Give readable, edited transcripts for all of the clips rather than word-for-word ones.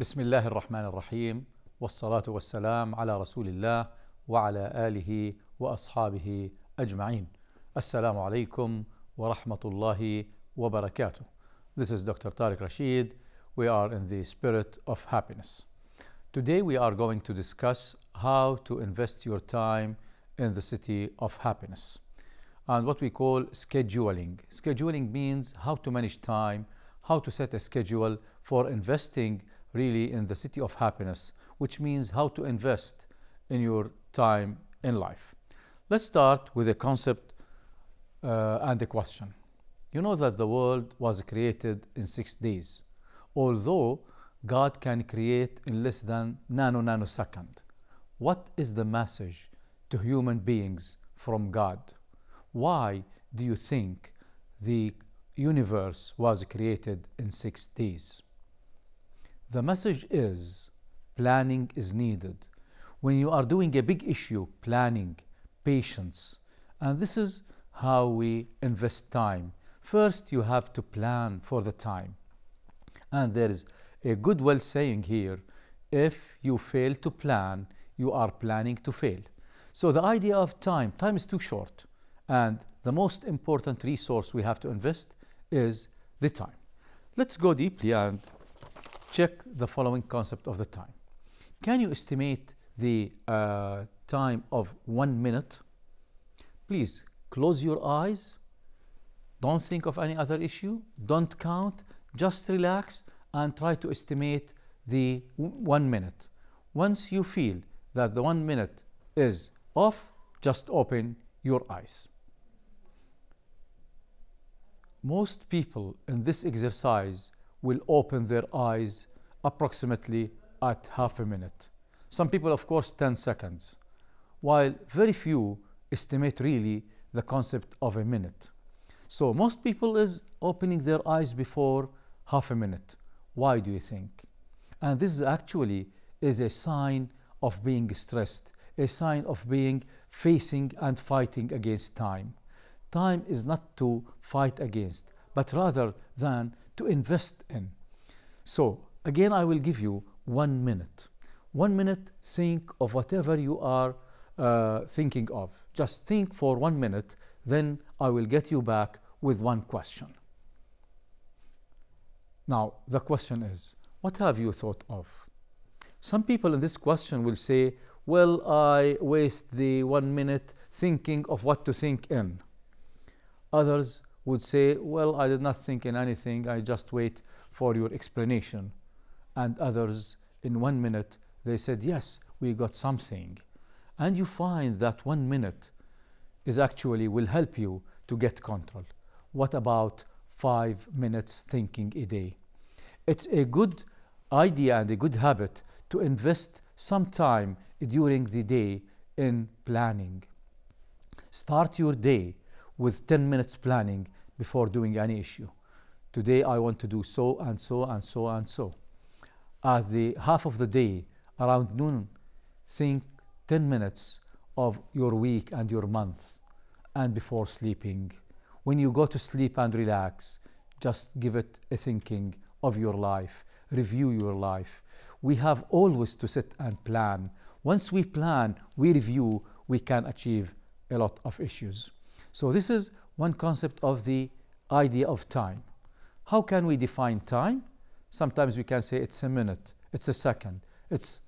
بسم الله الرحمن الرحيم والصلاة والسلام على رسول الله وعلى آله وأصحابه أجمعين. Assalamu alaikum wa rahmatullahi wa barakatuh. This is Dr. Tareq Rasheed. We are in the spirit of happiness. Today we are going to discuss how to invest your time in the city of happiness and what we call scheduling. Scheduling means how to manage time, how to set a schedule for investing really in the city of happiness, which means how to invest in your time in life. Let's start with a concept and a question. You know that the world was created in 6 days, although God can create in less than nanosecond. What is the message to human beings from God? Why do you think the universe was created in 6 days? The message is planning is needed. When you are doing a big issue, planning, patience, and this is how we invest time. First, you have to plan for the time. And there is a good well saying here, if you fail to plan, you are planning to fail. So the idea of time is too short. And the most important resource we have to invest is the time. Let's go deeply and check the following concept of the time. Can you estimate the time of 1 minute? Please close your eyes. Don't think of any other issue. Don't count. Just relax and try to estimate the 1 minute. Once you feel that the 1 minute is off, just open your eyes. Most people in this exercise will open their eyes approximately at half a minute. Some people, of course, 10 seconds, while very few estimate really the concept of a minute. So most people is opening their eyes before half a minute. Why do you think? And this actually is a sign of being stressed, a sign of being facing and fighting against time. Time is not to fight against, but rather than to invest in. So again, I will give you 1 minute. 1 minute, think of whatever you are thinking of. Just think for 1 minute, then I will get you back with one question. Now, the question is, what have you thought of? Some people in this question will say, well, I waste the 1 minute thinking of what to think in. Others would say, well, I did not think in anything, I just wait for your explanation. And others, in 1 minute, they said, yes, we got something. And you find that 1 minute is actually will help you to get control. What about 5 minutes thinking a day? It's a good idea and a good habit to invest some time during the day in planning. Start your day with 10 minutes planning before doing any issue. Today I want to do so and so and so and so. At the half of the day, around noon, think 10 minutes of your week and your month. And before sleeping, when you go to sleep and relax, just give it a thinking of your life, review your life. We have always to sit and plan. Once we plan, we review, we can achieve a lot of issues. So this is one concept of the idea of time. How can we define time? Sometimes we can say it's a minute, it's a second. This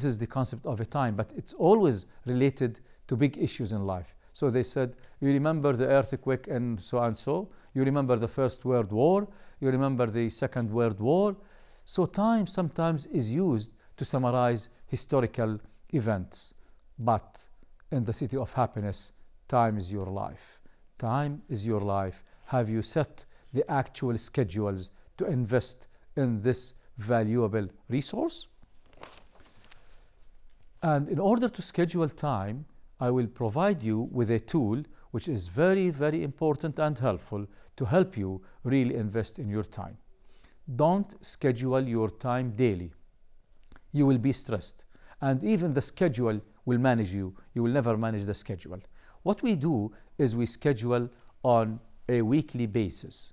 is the concept of a time, but it's always related to big issues in life. So they said, you remember the earthquake and so and so, you remember the First World War, you remember the Second World War. So time sometimes is used to summarize historical events. But in the city of happiness, time is your life. Time is your life. Have you set the actual schedules to invest in this valuable resource? And in order to schedule time, I will provide you with a tool which is very, very important and helpful to help you really invest in your time. Don't schedule your time daily. You will be stressed. And even the schedule will manage you. You will never manage the schedule. What we do is we schedule on a weekly basis.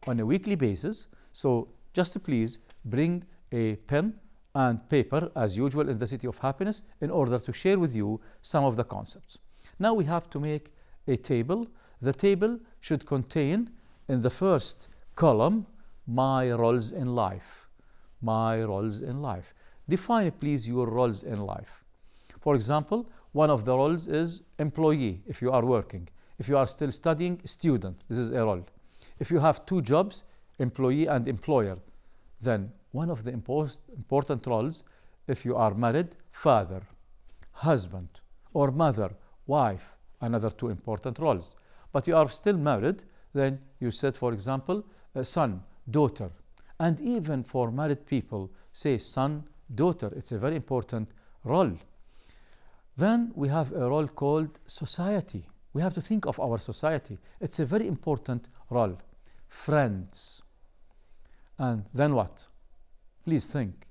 On a weekly basis, so just please bring a pen and paper as usual in the City of Happiness in order to share with you some of the concepts. Now we have to make a table. The table should contain in the first column my roles in life. My roles in life. Define please your roles in life. For example, one of the roles is employee if you are working. If you are still studying, student, this is a role. If you have two jobs, employee and employer, then one of the important roles, if you are married, father, husband, or mother, wife, another two important roles. But you are still married, then you said, for example, son, daughter. And even for married people, say son, daughter. It's a very important role. Then we have a role called society. We have to think of our society. It's a very important role. Friends. And then what? Please think.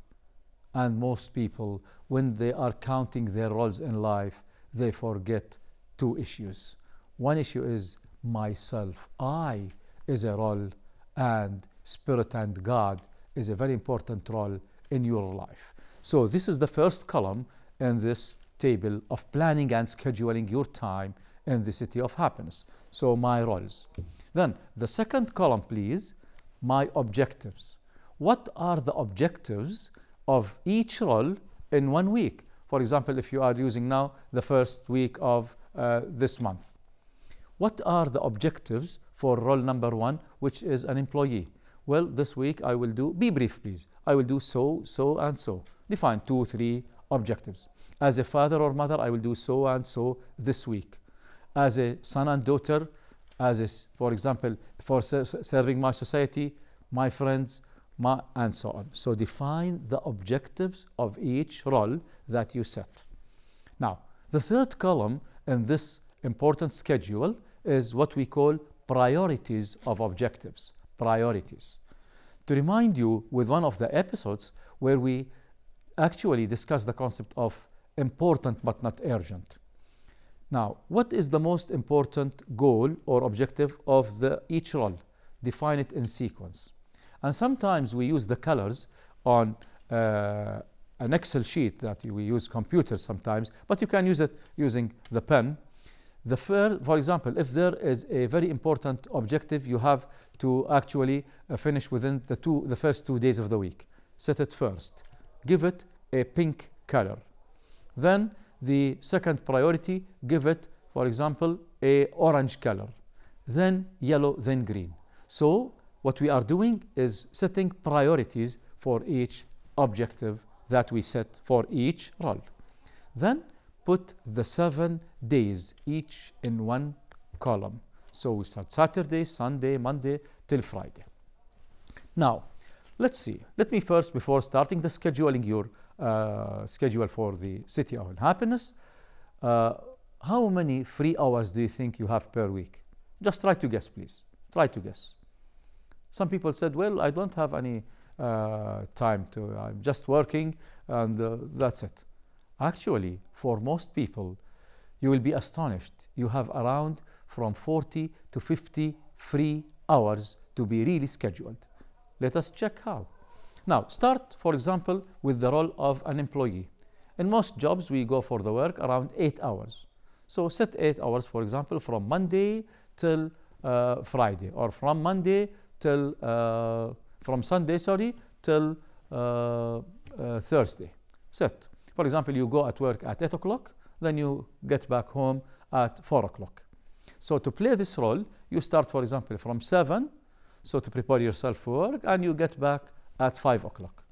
And most people, when they are counting their roles in life, they forget two issues. One issue is myself. I is a role, and Spirit and God is a very important role in your life. So this is the first column in this table of planning and scheduling your time in the City of Happiness. So my roles. Then the second column, please, my objectives. What are the objectives of each role in 1 week? For example, if you are using now the first week of this month. What are the objectives for role number 1, which is an employee? Well, this week I will do, be brief please, I will do so, so and so. Define 2, 3 objectives. As a father or mother, I will do so and so this week. As a son and daughter, for example, for serving my society, my friends, and so on. So define the objectives of each role that you set. Now, the third column in this important schedule is what we call priorities of objectives. Priorities. To remind you with one of the episodes where we actually discuss the concept of important but not urgent. Now, what is the most important goal or objective of each role? Define it in sequence. And sometimes we use the colors on an Excel sheet that we use computers sometimes, but you can use it using the pen. For example, if there is a very important objective, you have to actually finish within the first 2 days of the week. Set it first. Give it a pink color. Then the second priority, give it, for example, a orange color. Then yellow, then green. So what we are doing is setting priorities for each objective that we set for each role. Then put the 7 days each in one column. So we start Saturday, Sunday, Monday till Friday. Now, let's see. Let me first, before starting the scheduling your schedule for the City of Happiness, how many free hours do you think you have per week? Just try to guess, please. Try to guess. Some people said, well, I don't have any time to, I'm just working and that's it. Actually, for most people, you will be astonished. You have around from 40 to 50 free hours to be really scheduled. Let us check how. Now, start, for example, with the role of an employee. In most jobs, we go for the work around 8 hours. So set 8 hours, for example, from Monday till Friday, or from Monday till, from Sunday, sorry, till Thursday. Set. For example, you go at work at 8 o'clock, then you get back home at 4 o'clock. So to play this role, you start, for example, from 7, so to prepare yourself for work, and you get back at 5 o'clock.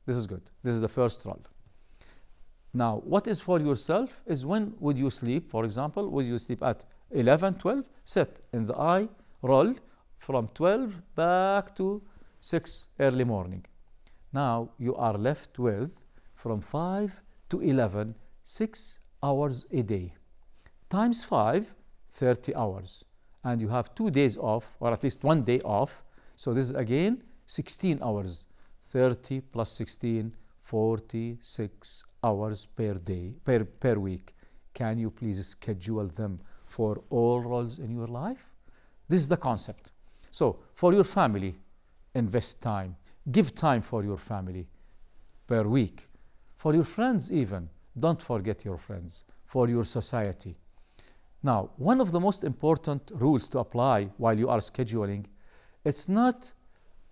This is good. This is the first role. Now, what is for yourself is when would you sleep, for example, would you sleep at 11, 12? Set in the I role from 12 back to 6 early morning. Now, you are left with from 5 to 11, 6 hours a day. Times 5, 30 hours. And you have 2 days off, or at least 1 day off. So this is again 16 hours. 30 plus 16, 46 hours per day, per week. Can you please schedule them for all roles in your life? This is the concept. So for your family, invest time. Give time for your family. per week. For your friends even, don't forget your friends. For your society. Now, one of the most important rules to apply while you are scheduling, it's not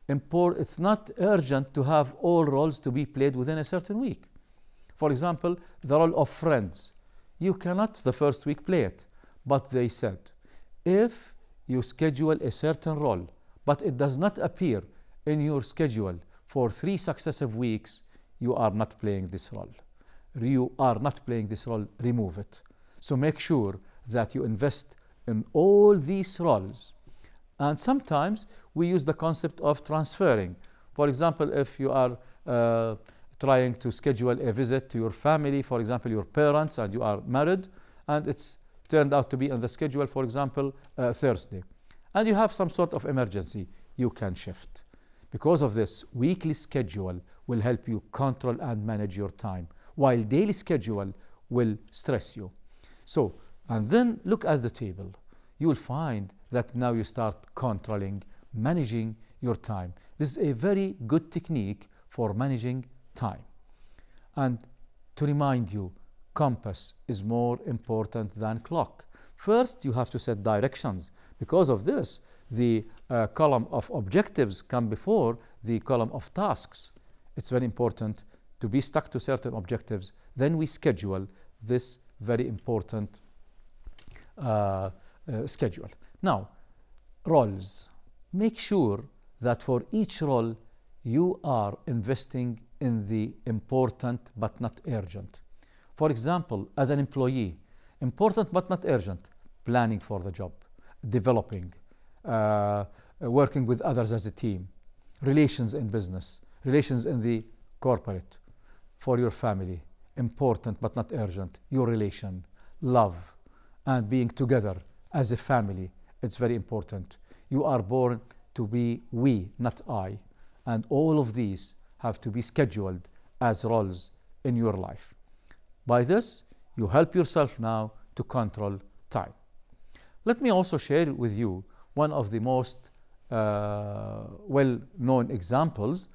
urgent to have all roles to be played within a certain week. For example, the role of friends. You cannot the first week play it, but they said, if you schedule a certain role, but it does not appear in your schedule for 3 successive weeks, you are not playing this role. You are not playing this role, remove it. So make sure that you invest in all these roles. And sometimes we use the concept of transferring. For example, if you are trying to schedule a visit to your family, for example, your parents, and you are married, and it's turned out to be on the schedule, for example, Thursday, and you have some sort of emergency, you can shift. Because of this, weekly schedule will help you control and manage your time, while daily schedule will stress you. So, and then look at the table. You will find that now you start controlling, managing your time. This is a very good technique for managing time. And to remind you, compass is more important than clock. First, you have to set directions. Because of this, the column of objectives come before the column of tasks. It's very important to be stuck to certain objectives. Then we schedule this very important schedule. Now, roles. Make sure that for each role you are investing in the important but not urgent. For example, as an employee, important but not urgent, planning for the job, developing, working with others as a team, relations in business, relations in the corporate, for your family, important but not urgent, your relation, love, and being together as a family. It's very important. You are born to be we, not I. And all of these have to be scheduled as roles in your life. By this, you help yourself now to control time. Let me also share with you one of the most well-known examples,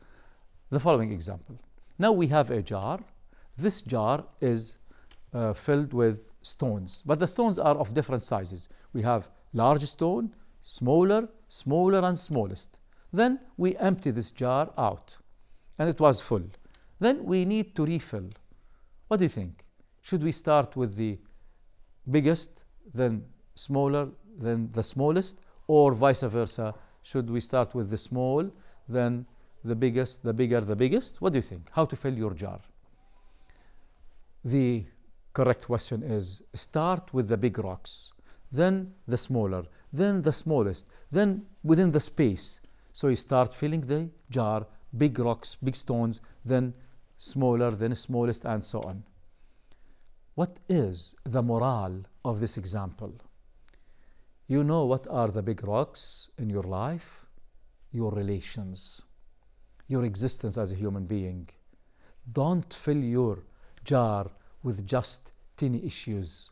the following example. Now we have a jar. This jar is filled with stones, but the stones are of different sizes. We have large stone, smaller, and smallest. Then we empty this jar out, and it was full. Then we need to refill. What do you think? Should we start with the biggest, then smaller, then the smallest, or vice versa? Should we start with the small, then the biggest, the bigger, the biggest? What do you think? How to fill your jar? The correct question is start with the big rocks, then the smaller, then the smallest, then within the space. So you start filling the jar, big rocks, big stones, then smaller, then smallest, and so on. What is the morale of this example? You know what are the big rocks in your life? Your relations, your existence as a human being. Don't fill your jar with just tiny issues.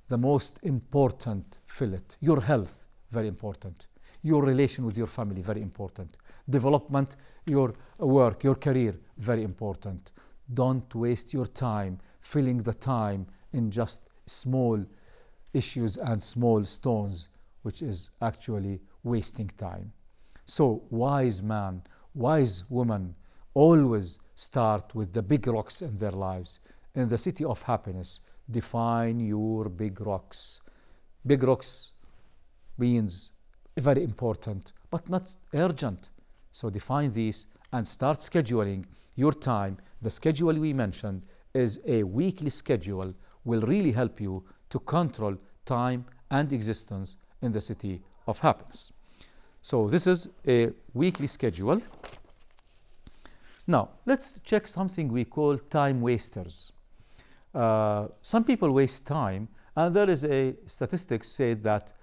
The most important, fill it. Your health, very important. Your relation with your family, very important. Development, your work, your career, very important. Don't waste your time filling the time in just small issues and small stones, which is actually wasting time. So wise man, wise woman, always start with the big rocks in their lives. In the city of happiness, define your big rocks. Big rocks means very important, but not urgent. So define these and start scheduling your time. The schedule we mentioned is a weekly schedule, will really help you to control time and existence in the city of happiness. So this is a weekly schedule. Now, let's check something we call time wasters. Some people waste time, and there is a statistic said that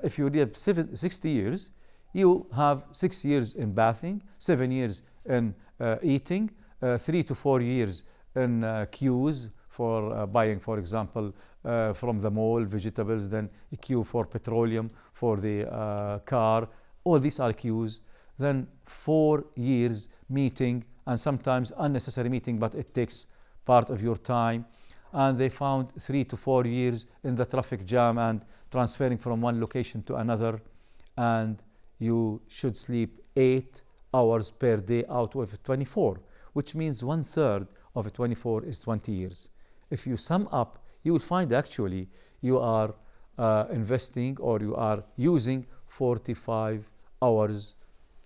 if you live 60 years, you have 6 years in bathing, 7 years in eating, 3 to 4 years in queues for buying, for example, from the mall, vegetables, then a queue for petroleum, for the car. All these are queues. Then 4 years meeting and sometimes unnecessary meeting, but it takes part of your time. And they found 3 to 4 years in the traffic jam and transferring from one location to another. And you should sleep 8 hours per day out of 24, which means 1/3 of 24 is 20 years. If you sum up, you will find actually you are investing, or you are using 45 hours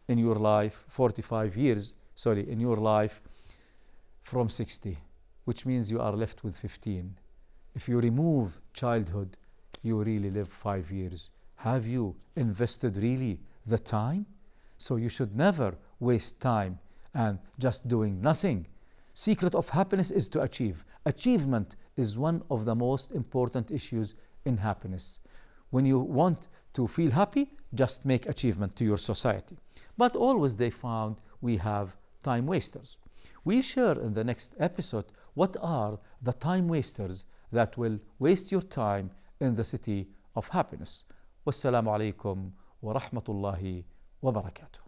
in your life, 45 years, sorry, in your life from 60, which means you are left with 15. If you remove childhood, you really live 5 years. Have you invested really the time? So you should never waste time and just doing nothing. Secret of happiness is to achieve. Achievement is one of the most important issues in happiness. When you want to feel happy, just make achievement to your society. But always they found we have time wasters. We share in the next episode what are the time wasters that will waste your time in the city of happiness. Wassalamu alaikum wa rahmatullahi wa barakatuh.